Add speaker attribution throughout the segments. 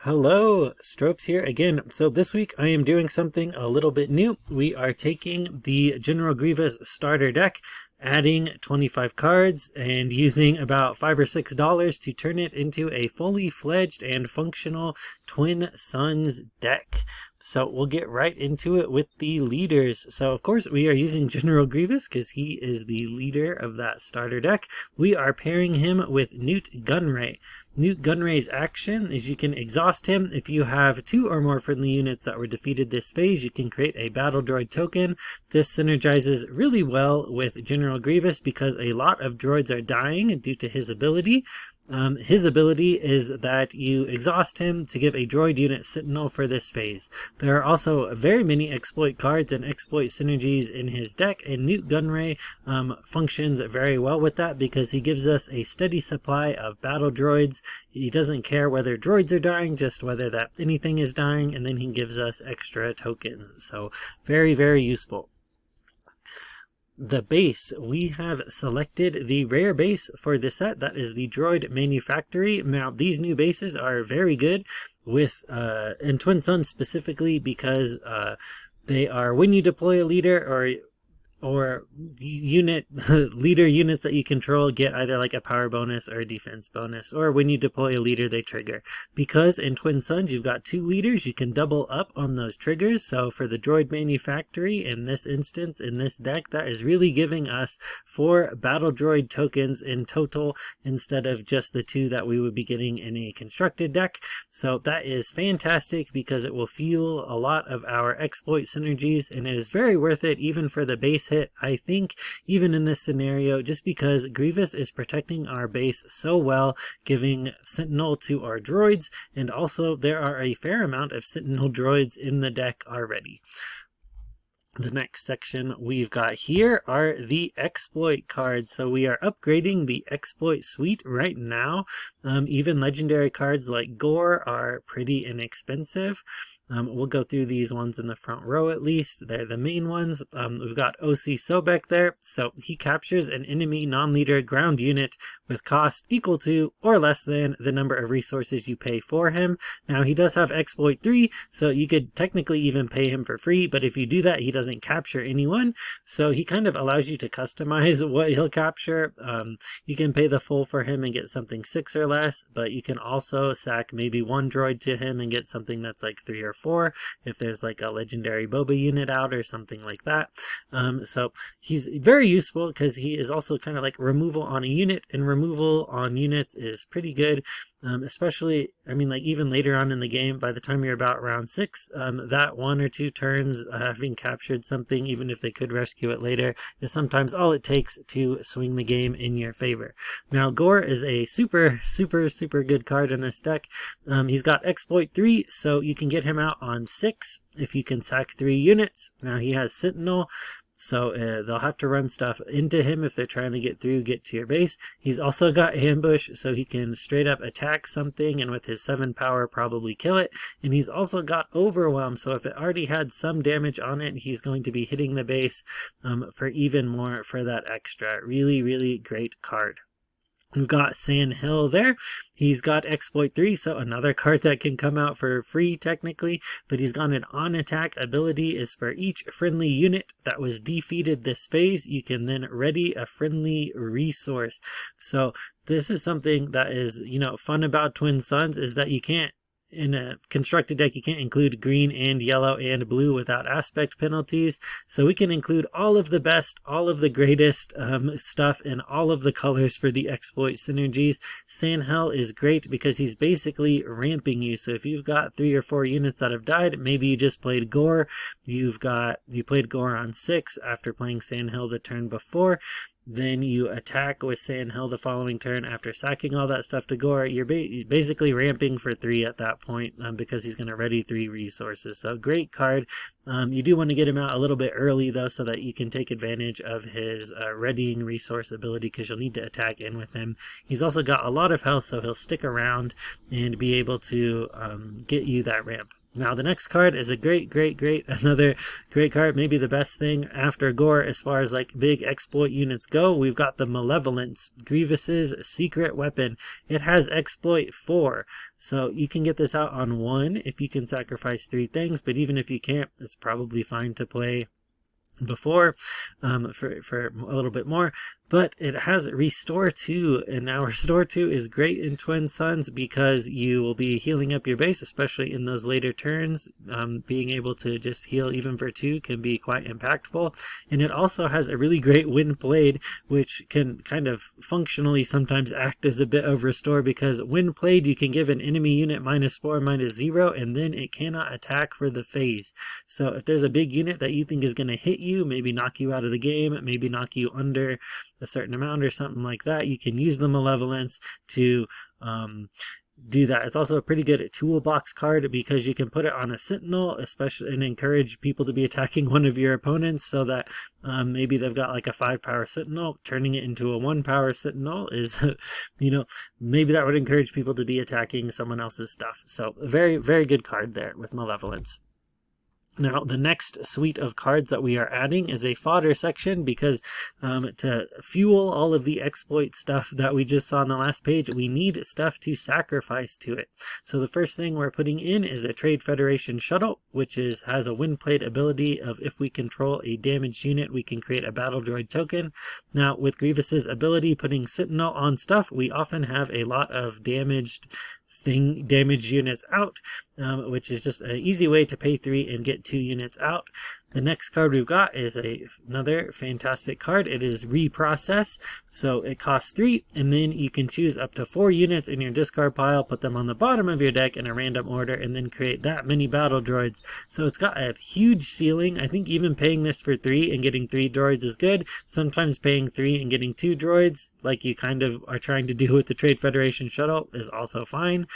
Speaker 1: Hello, Stropes here again. So this week I am doing something a little bit new. We are taking the General Grievous starter deck, adding 25 cards, and using about $5 or $6 to turn it into a fully fledged and functional Twin Suns deck. So we'll get right into it with the leaders. So of course we are using General Grievous because he is the leader of that starter deck. We are pairing him with Nute Gunray. Nute Gunray's action is you can exhaust him. If you have 2 or more friendly units that were defeated this phase, you can create a battle droid token. This synergizes really well with General Grievous because a lot of droids are dying due to his ability. His ability is that you exhaust him to give a droid unit Sentinel for this phase. There are also very many exploit cards and exploit synergies in his deck, and Nute Gunray functions very well with that because he gives us a steady supply of battle droids. He doesn't care whether droids are dying, just whether that anything is dying, and then he gives us extra tokens. So very, very useful. The base, we have selected the rare base for this set. That is the Droid Manufactory. Now these new bases are very good with in Twin Suns specifically because they are when you deploy a leader or unit leader units that you control get either like a power bonus or a defense bonus, or when you deploy a leader they trigger. Because in Twin Suns you've got 2 leaders, you can double up on those triggers. So for the Droid Manufactory in this instance, in this deck, that is really giving us 4 battle droid tokens in total instead of just the 2 that we would be getting in a constructed deck. So that is fantastic because it will fuel a lot of our exploit synergies, and it is very worth it even for the base hit, I think, even in this scenario, just because Grievous is protecting our base so well, giving Sentinel to our droids, and also there are a fair amount of Sentinel droids in the deck already. The next section we've got here are the exploit cards. So we are upgrading the exploit suite right now. Even legendary cards like Gore are pretty inexpensive. We'll go through these ones in the front row at least. They're the main ones. We've got O.C. Sobek there. So he captures an enemy non-leader ground unit with cost equal to or less than the number of resources you pay for him. Now he does have exploit 3, so you could technically even pay him for free, but if you do that he doesn't capture anyone, so he kind of allows you to customize what he'll capture. You can pay the full for him and get something 6 or less, but you can also sack maybe 1 droid to him and get something that's like 3 or 4 if there's like a legendary Boba unit out or something like that. So he's very useful because he is also kind of like removal on a unit, and removal on units is pretty good. Especially, I mean, like even later on in the game, by the time you're about round 6, that 1 or 2 turns having captured something, even if they could rescue it later, is sometimes all it takes to swing the game in your favor. Now Gore is a super good card in this deck. He's got exploit 3, so you can get him out on 6 if you can sack 3 units. Now he has Sentinel, so they'll have to run stuff into him if they're trying to get to your base. He's also got ambush, so he can straight up attack something and with his 7 power probably kill it. And he's also got overwhelm, so if it already had some damage on it, he's going to be hitting the base for even more for that extra. Really great card. We've got Sand Hill there. He's got exploit 3, so another card that can come out for free technically, but he's got an on attack ability is for each friendly unit that was defeated this phase, you can then ready a friendly resource. So this is something that is, fun about Twin Suns, is that you can't, in a constructed deck, you can't include green and yellow and blue without aspect penalties. So we can include all of the best, all of the greatest stuff in all of the colors for the exploit synergies. Sandhell is great because he's basically ramping you. So if you've got 3 or 4 units that have died, maybe you just played Gore, you played Gore on 6 after playing Sandhill the turn before. Then you attack with Sandhill the following turn after sacking all that stuff to Gore. You're basically ramping for 3 at that point because he's going to ready 3 resources. So great card. You do want to get him out a little bit early though, so that you can take advantage of his readying resource ability, because you'll need to attack in with him. He's also got a lot of health, so he'll stick around and be able to get you that ramp. Now the next card is a great, another great card, maybe the best thing after Gore as far as like big exploit units go. We've got the Malevolence, Grievous's secret weapon. It has exploit 4, so you can get this out on 1 if you can sacrifice 3 things, but even if you can't, it's probably fine to play before for a little bit more. But it has Restore 2, and now Restore 2 is great in Twin Suns because you will be healing up your base, especially in those later turns. Being able to just heal even for 2 can be quite impactful. And it also has a really great When Played, which can kind of functionally sometimes act as a bit of Restore, because when played you can give an enemy unit -4, -0, and then it cannot attack for the phase. So if there's a big unit that you think is going to hit you, maybe knock you out of the game, maybe knock you under a certain amount or something like that, you can use the Malevolence to do that. It's also a pretty good toolbox card because you can put it on a Sentinel, especially, and encourage people to be attacking one of your opponents, so that maybe they've got like a 5-power Sentinel. Turning it into a 1-power Sentinel is, you know, maybe that would encourage people to be attacking someone else's stuff. So a very, very good card there with Malevolence. Now, the next suite of cards that we are adding is a fodder section, because to fuel all of the exploit stuff that we just saw on the last page, we need stuff to sacrifice to it. So the first thing we're putting in is a Trade Federation shuttle, which has a When Played ability of if we control a damaged unit, we can create a battle droid token. Now, with Grievous's ability, putting Sentinel on stuff, we often have a lot of damaged units out, which is just an easy way to pay 3 and get 2 units out. The next card we've got is another fantastic card. It is Reprocess. So it costs 3, and then you can choose up to 4 units in your discard pile, put them on the bottom of your deck in a random order, and then create that many battle droids. So it's got a huge ceiling. I think even paying this for 3 and getting 3 droids is good. Sometimes paying 3 and getting 2 droids, like you kind of are trying to do with the Trade Federation shuttle, is also fine.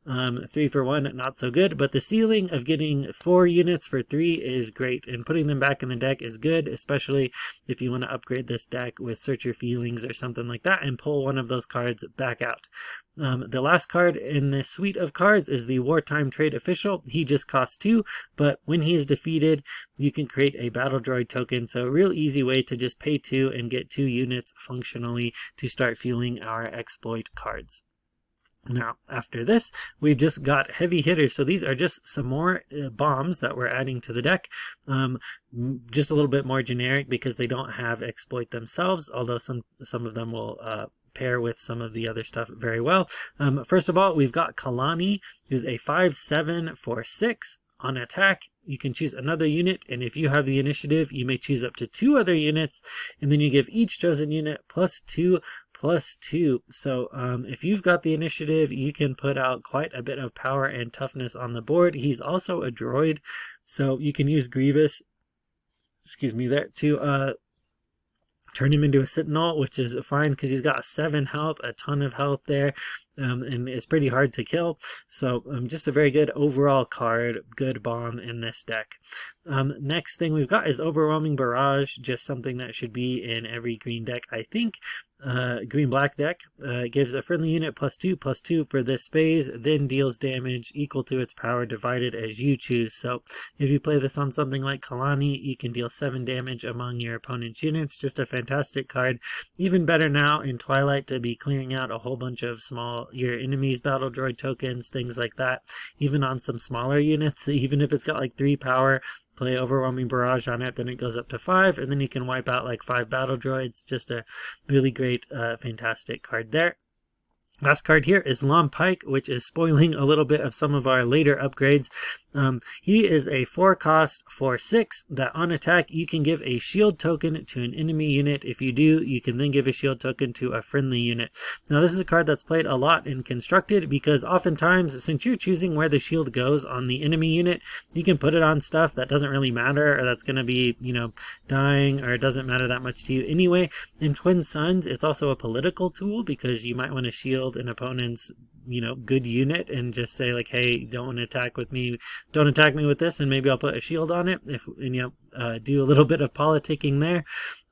Speaker 1: 3 for 1, not so good, but the ceiling of getting 4 units for 3 is great, and putting them back in the deck is good, especially if you want to upgrade this deck with Search Your Feelings or something like that and pull one of those cards back out. The last card in this suite of cards is the Wartime Trade Official. He just costs 2, but when he is defeated, you can create a battle droid token. So a real easy way to just pay 2 and get 2 units functionally to start fueling our exploit cards. Now, after this, we've just got heavy hitters. So these are just some more bombs that we're adding to the deck. Just a little bit more generic because they don't have exploit themselves, although some of them will pair with some of the other stuff very well. First of all, we've got Kalani, who's a 5/7 for 6. On attack, you can choose another unit, and if you have the initiative, you may choose up to 2 other units, and then you give each chosen unit +2/+2. So if you've got the initiative, you can put out quite a bit of power and toughness on the board. He's also a droid, so you can use Grievous, to turn him into a Sentinel, which is fine because he's got 7 health, a ton of health there, and it's pretty hard to kill. So just a very good overall card, good bomb in this deck. Next thing we've got is Overwhelming Barrage, just something that should be in every green deck, I think. Green-black deck gives a friendly unit +2/+2 for this phase, then deals damage equal to its power divided as you choose. So if you play this on something like Kalani, you can deal 7 damage among your opponent's units. Just a fantastic card. Even better now in Twilight to be clearing out a whole bunch of your enemy's battle droid tokens, things like that. Even on some smaller units, even if it's got like 3 power, play Overwhelming Barrage on it, then it goes up to 5, and then you can wipe out like 5 battle droids. Just a really great, fantastic card there. Last card here is Lom Pike, which is spoiling a little bit of some of our later upgrades. He is a 4-cost 4/6 that on attack you can give a shield token to an enemy unit. If you do, you can then give a shield token to a friendly unit. Now this is a card that's played a lot in Constructed because oftentimes, since you're choosing where the shield goes on the enemy unit, you can put it on stuff that doesn't really matter, or that's going to be, dying, or it doesn't matter that much to you anyway. In Twin Suns, it's also a political tool because you might want to shield an opponent's good unit and just say like, hey, don't attack me with this, and maybe I'll put a shield on it. do a little bit of politicking there.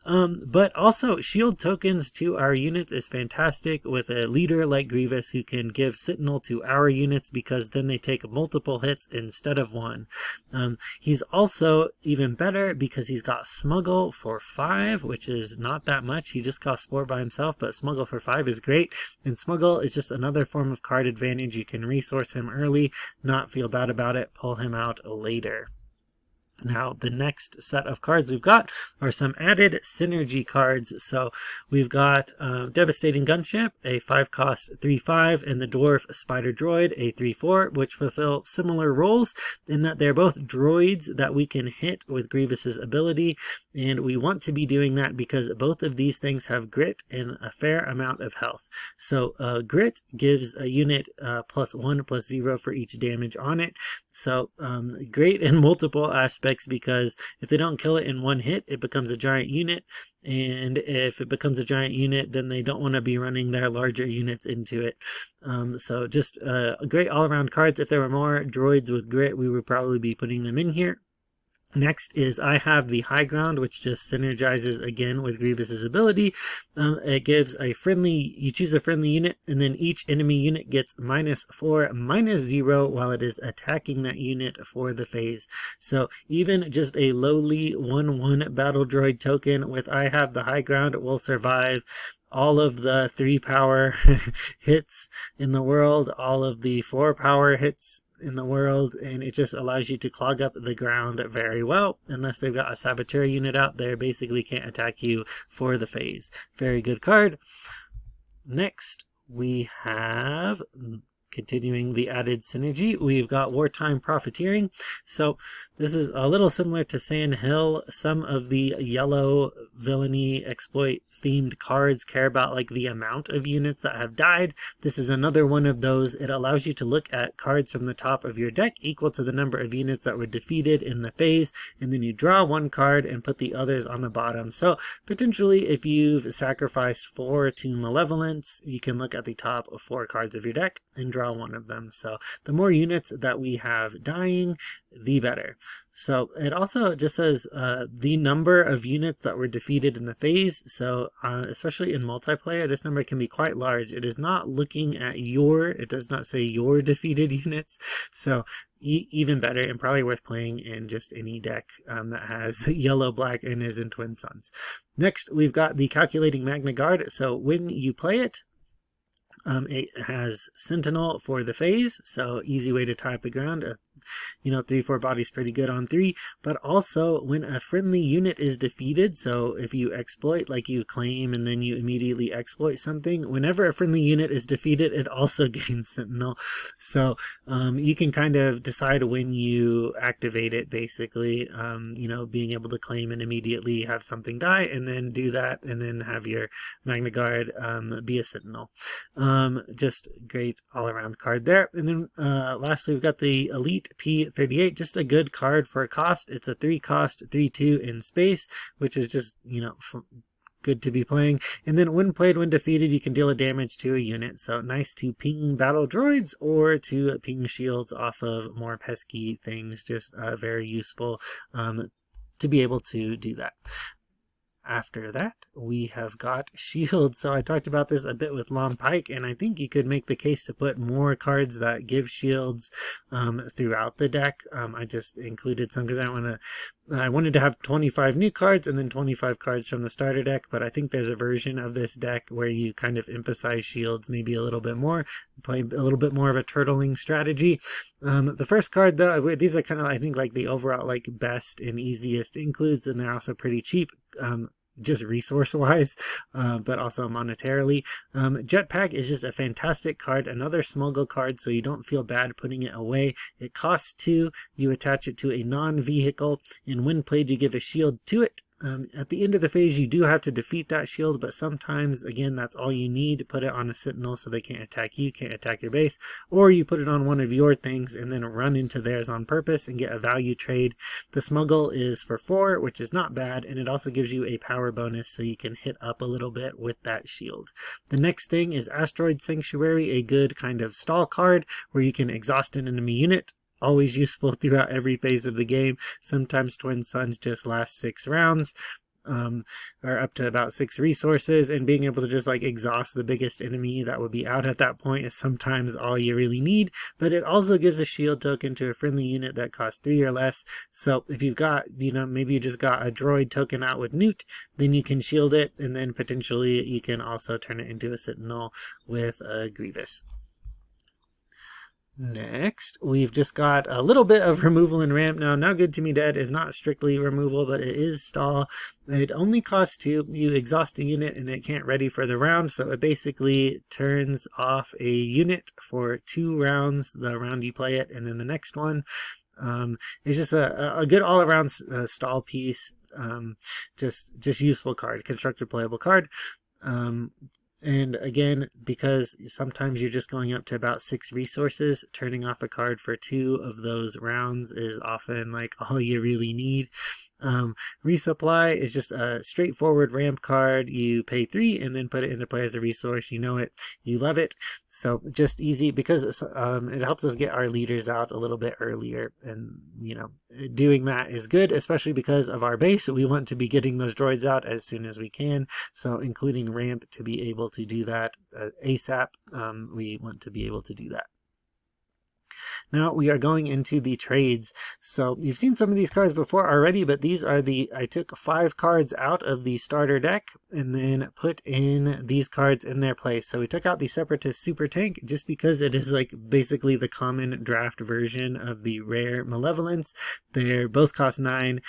Speaker 1: But also shield tokens to our units is fantastic with a leader like Grievous who can give Sentinel to our units because then they take multiple hits instead of one. He's also even better because he's got Smuggle for 5, which is not that much. He just costs 4 by himself, but Smuggle for 5 is great. And Smuggle is just another form of card advantage. You can resource him early, not feel bad about it, pull him out later. Now, the next set of cards we've got are some added synergy cards. So we've got Devastating Gunship, a 5-cost 3/5, and the Dwarf Spider Droid, a 3/4, which fulfill similar roles in that they're both droids that we can hit with Grievous's ability. And we want to be doing that because both of these things have grit and a fair amount of health. So grit gives a unit +1/+0 for each damage on it. So great in multiple aspects, because if they don't kill it in one hit, it becomes a giant unit, and if it becomes a giant unit, then they don't want to be running their larger units into it. So just great all-around cards. If there were more droids with grit, we would probably be putting them in here. Next is I have the High Ground, which just synergizes again with Grievous's ability. It gives a friendly, you choose a friendly unit, and then each enemy unit gets -4/-0 while it is attacking that unit for the phase. So even just a lowly 1/1 battle droid token with I have the High Ground will survive all of the 3-power hits in the world, all of the 4-power hits in the world, and it just allows you to clog up the ground very well. Unless they've got a Saboteur unit out there, basically can't attack you for the phase. Very good card. Next, we have, continuing the added synergy, we've got Wartime Profiteering. So this is a little similar to Sand Hill. Some of the yellow villainy exploit themed cards care about like the amount of units that have died. This is another one of those. It allows you to look at cards from the top of your deck equal to the number of units that were defeated in the phase, and then you draw one card and put the others on the bottom. So potentially if you've sacrificed 4 to Malevolence, you can look at the top of 4 cards of your deck and draw one of them. So the more units that we have dying, the better. So it also just says the number of units that were defeated in the phase. So especially in multiplayer, this number can be quite large. It is not looking at it does not say your defeated units. So even better, and probably worth playing in just any deck that has yellow, black, and is in Twin Suns. Next, we've got the Calculating Magna Guard. So when you play it, it has Sentinel for the phase, so easy way to tie up the ground. 3/4 body's pretty good on 3, but also when a friendly unit is defeated, so if you exploit, like you claim and then you immediately exploit something, whenever a friendly unit is defeated, it also gains Sentinel. So you can kind of decide when you activate it, basically, being able to claim and immediately have something die, and then do that, and then have your Magna Guard be a Sentinel. Just great all-around card there. And then lastly, we've got the Elite P38, just a good card for a cost. It's a 3-cost 3/2 in space, which is just, good to be playing. And then when played, when defeated, you can deal a damage to a unit. So nice to ping battle droids or to ping shields off of more pesky things. Just very useful to be able to do that. After that, we have got shields. So I talked about this a bit with Long Pike, and I think you could make the case to put more cards that give shields throughout the deck. I just included some because I wanted to have 25 new cards and then 25 cards from the starter deck, but I think there's a version of this deck where you kind of emphasize shields maybe a little bit more, play a little bit more of a turtling strategy. The first card, though, these are kind of, I think, like the overall best and easiest includes, and they're also pretty cheap. Just resource-wise, but also monetarily. Jetpack is just a fantastic card, another smuggle card, so you don't feel bad putting it away. It costs 2, you attach it to a non-vehicle, and when played you give a shield to it. At the end of the phase, you do have to defeat that shield, but sometimes, again, that's all you need. Put it on a Sentinel so they can't attack you, can't attack your base, or you put it on one of your things and then run into theirs on purpose and get a value trade. The smuggle is for 4, which is not bad, and it also gives you a power bonus so you can hit up a little bit with that shield. The next thing is Asteroid Sanctuary, a good kind of stall card where you can exhaust an enemy unit. always useful throughout every phase of the game. Sometimes Twin Suns just last 6 rounds. Or up to about 6 resources, and being able to just like exhaust the biggest enemy that would be out at that point is sometimes all you really need. But it also gives a shield token to a friendly unit that costs 3 or less. So if you've got, maybe you just got a droid token out with Nute, then you can shield it, and then potentially you can also turn it into a Sentinel with a Grievous. Next, we've just got a little bit of removal and ramp. Now Good to Me Dead is not strictly removal, but it is stall. It only costs 2. You exhaust a unit and it can't ready for the round, so it basically turns off a unit for 2 rounds, the round you play it, and then the next one. It's just a good all-around stall piece. Just useful card, constructed playable card. And again, because sometimes you're just going up to about 6 resources, turning off a card for 2 of those rounds is often like all you really need. Resupply is just a straightforward ramp card. You pay 3 and then put it into play as a resource. You know it, you love it. So just easy, because it helps us get our leaders out a little bit earlier, and doing that is good, especially because of our base. We want to be getting those droids out as soon as we can, so including ramp to be able to do that ASAP. We want to be able to do that. Now we are going into the trades. So you've seen some of these cards before already, but these are I took 5 cards out of the starter deck and then put in these cards in their place. So we took out the Separatist Super Tank just because it is like basically the common draft version of the rare Malevolence. They both cost 9.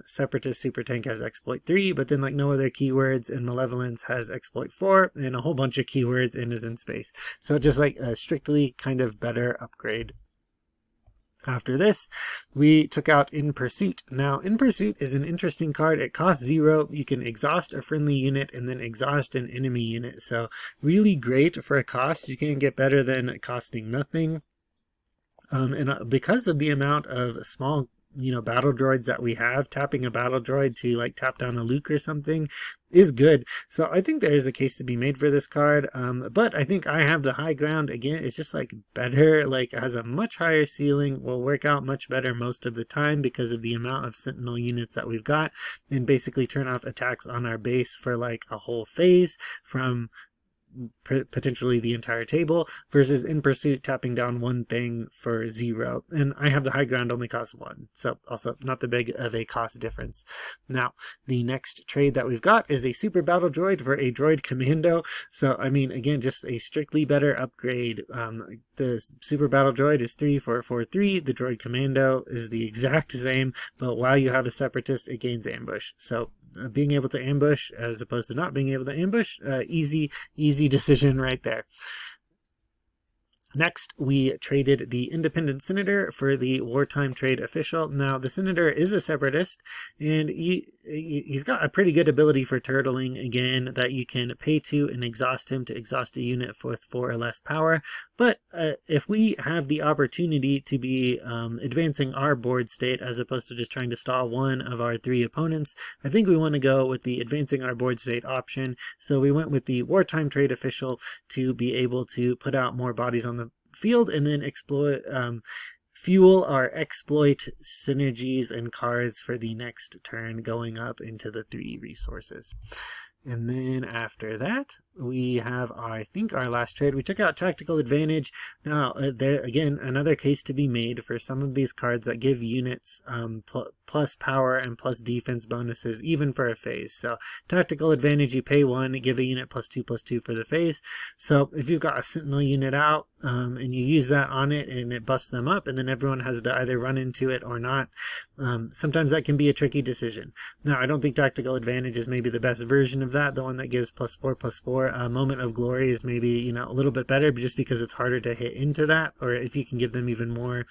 Speaker 1: Separatist Super Tank has exploit 3, but then like no other keywords, and Malevolence has exploit 4 and a whole bunch of keywords and is in space. So just like a strictly kind of better upgrade. After this, we took out In Pursuit. Now, In Pursuit is an interesting card. It costs 0. You can exhaust a friendly unit and then exhaust an enemy unit. So really great for a cost. You can't get better than costing nothing. And because of the amount of small battle droids that we have, tapping a battle droid to like tap down a Luke or something is good. So I think there's a case to be made for this card. But I think I have the high ground. Again, it's just like better, like it has a much higher ceiling, will work out much better most of the time because of the amount of Sentinel units that we've got, and basically turn off attacks on our base for like a whole phase from potentially the entire table, versus In Pursuit tapping down one thing for 0. And I have the high ground, only costs 1, so also not the big of a cost difference. Now the next trade that we've got is a super battle droid for a droid commando. So I mean, again, just a strictly better upgrade. The super battle droid is 3 for 4/3. The droid commando is the exact same, but while you have a separatist, it gains ambush. So being able to ambush as opposed to not being able to ambush, easy decision right there. Next, we traded the Independent Senator for the Wartime Trade Official. Now, the Senator is a Separatist, and he's got a pretty good ability for turtling, again, that you can pay 2 and exhaust him to exhaust a unit with 4 or less power. But if we have the opportunity to be advancing our board state as opposed to just trying to stall one of our 3 opponents, I think we want to go with the advancing our board state option. So we went with the Wartime Trade Official to be able to put out more bodies on the field and then fuel our exploit synergies and cards for the next turn, going up into the 3 resources. And then after that, we have, I think, our last trade. We took out Tactical Advantage. Now, there again, another case to be made for some of these cards that give units plus power and plus defense bonuses, even for a phase. So, Tactical Advantage, you pay 1, give a unit +2/+2 for the phase. So, if you've got a Sentinel unit out and you use that on it and it buffs them up, and then everyone has to either run into it or not, sometimes that can be a tricky decision. Now, I don't think Tactical Advantage is maybe the best version of that, the one that gives +4/+4. Moment of Glory is maybe, a little bit better, but just because it's harder to hit into that, or if you can give them even more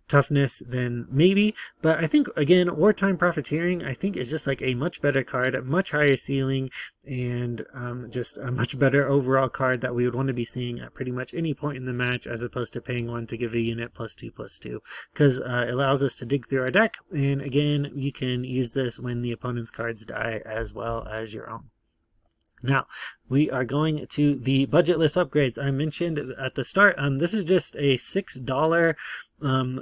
Speaker 1: toughness, then maybe. But I think, again, Wartime Profiteering, I think, is just like a much better card, a much higher ceiling, and just a much better overall card that we would want to be seeing at pretty much any point in the match, as opposed to paying 1 to give a unit +2/+2, because it allows us to dig through our deck, and again, you can use this when the opponent's cards die as well as your own. Now, we are going to the budget list upgrades I mentioned at the start. This is just a $6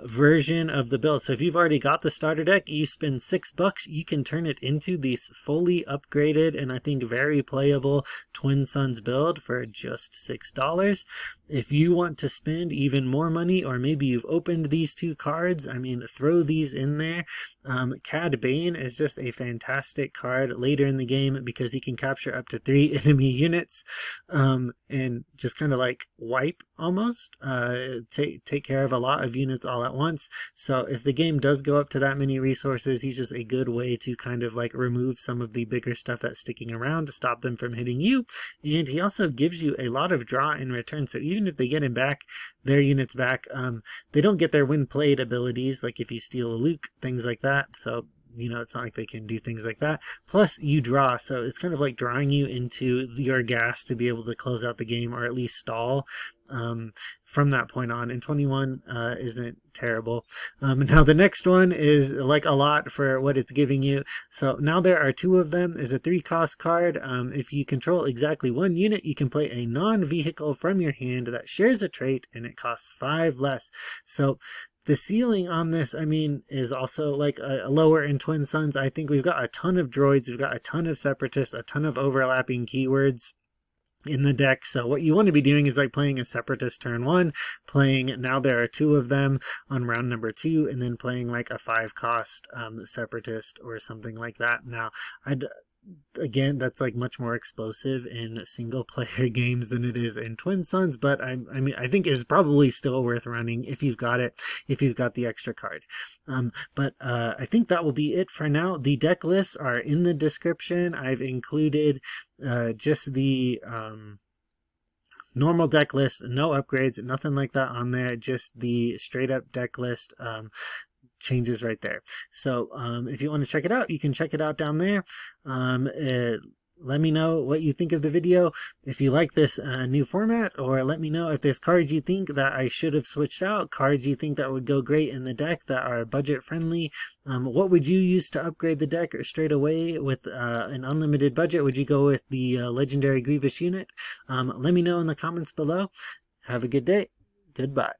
Speaker 1: version of the build. So if you've already got the starter deck, you spend $6, you can turn it into these fully upgraded and I think very playable Twin Suns build for just $6. If you want to spend even more money, or maybe you've opened these two cards, I mean, throw these in there. Cad Bane is just a fantastic card later in the game because he can capture up to 3 enemy units and just kind of like wipe almost, take care of a lot of units all at once. So if the game does go up to that many resources, he's just a good way to kind of like remove some of the bigger stuff that's sticking around to stop them from hitting you. And he also gives you a lot of draw in return. So even if they get him back, their units back, they don't get their when played abilities, like if you steal a Luke, things like that. So you know, it's not like they can do things like that. Plus, you draw, so it's kind of like drawing you into your gas to be able to close out the game, or at least stall from that point on. And 21 isn't terrible. Now, the next one is like a lot for what it's giving you. So now there are 2 of them. Is a 3-cost card. If you control exactly 1 unit, you can play a non-vehicle from your hand that shares a trait, and it costs 5 less. So the ceiling on this, I mean, is also like a lower in Twin Suns. I think we've got a ton of droids, we've got a ton of separatists, a ton of overlapping keywords in the deck. So what you want to be doing is like playing a separatist turn 1, playing, now there are 2 of them on round number 2, and then playing like a 5-cost separatist or something like that. Now, again, that's like much more explosive in single player games than it is in Twin Suns, but I mean, I think is probably still worth running if you've got it, if you've got the extra card. But I think that will be it for now. The deck lists are in the description. I've included just the normal deck list, no upgrades, nothing like that on there, just the straight up deck list. Changes right there. So if you want to check it out, you can check it out down there. Let me know what you think of the video, if you like this new format, or let me know if there's cards you think that I should have switched out, cards you think that would go great in the deck that are budget friendly. What would you use to upgrade the deck or straight away with an unlimited budget? Would you go with the legendary Grievous unit? Let me know in the comments below. Have a good day. Goodbye.